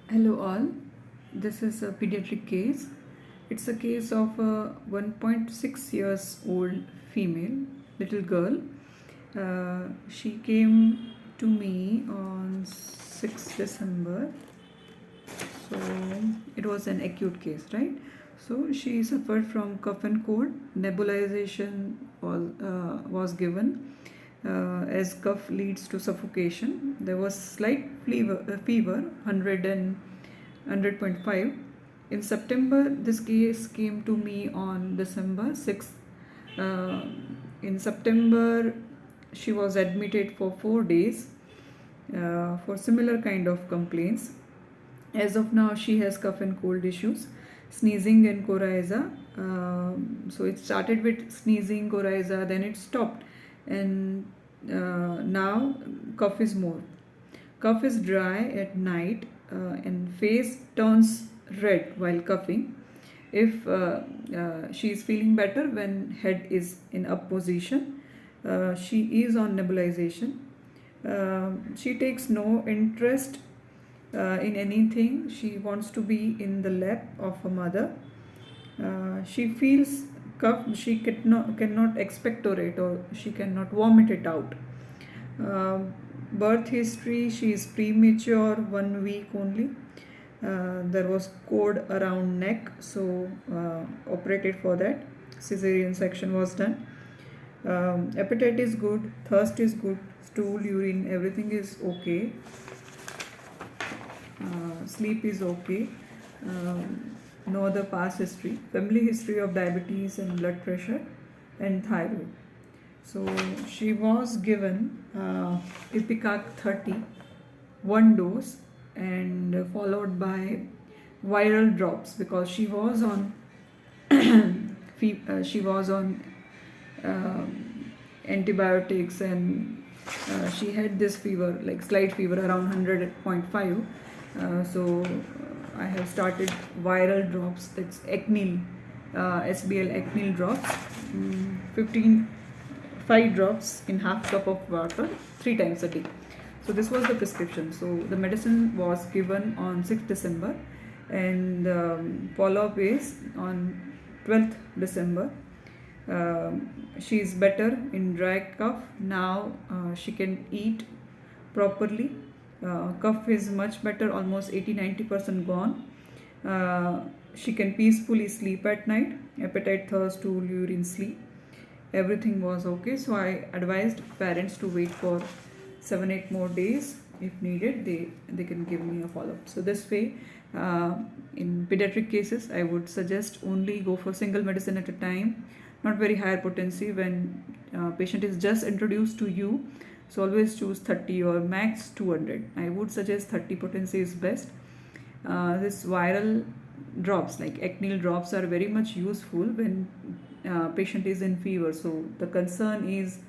Hello all, this is a pediatric case. It's a case of a 1.6 years old female little girl. She came to me on 6th December. So it was an acute case, right? So she suffered from cough and cold. Nebulization was given as cough leads to suffocation. There was slight fever 100.5. In September, this case came to me on December 6th. Uh, in September, she was admitted for 4 days for similar kind of complaints. As of now, she has cough and cold issues, sneezing and coryza. So it started with sneezing, coryza, then it stopped, and now cough is more. Cough is dry at night and face turns red while coughing. If she is feeling better when head is in up position, she is on nebulization. She takes no interest in anything. She wants to be in the lap of her mother. She feels cough. She cannot expectorate, or she cannot vomit it out. Birth history, she is premature, 1 week only. There was cord around neck, so operated for that. Cesarean section was done. Appetite is good, thirst is good, stool, urine, everything is okay. Sleep is okay. No other past history. Family history of diabetes and blood pressure and thyroid. So she was given Ipecac 30, 1 dose, and followed by viral drops because she was on antibiotics, and she had this fever, like slight fever around 100.5. So I have started viral drops, that's Acnil, SBL Acnil drops, 5 drops in half cup of water 3 times a day. So this was the prescription. So the medicine was given on 6th December, and follow-up is on 12th December. She is better in dry cough. Now she can eat properly. Cough is much better, almost 80-90% gone. She can peacefully sleep at night. Appetite, thirst, stool, urine, sleep, everything was okay. So I advised parents to wait for 7-8 more days. If needed, they can give me a follow-up. So this way, in pediatric cases, I would suggest only go for single medicine at a time, not very higher potency. When patient is just introduced to you, so always choose 30 or max 200. I would suggest 30 potency is best. This viral drops like Acnil drops are very much useful when patient is in fever. So the concern is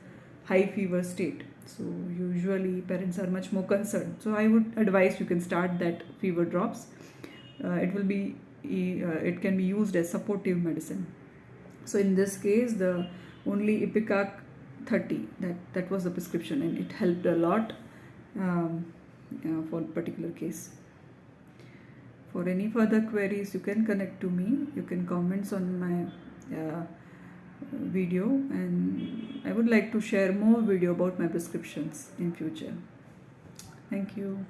high fever state. So usually parents are much more concerned. So I would advise you can start that fever drops. It can be used as supportive medicine. So in this case, the only Ipecac 30, that was the prescription, and it helped a lot for particular case. For any further queries, you can connect to me. You can comment on my video, and I would like to share more video about my prescriptions in future. Thank you.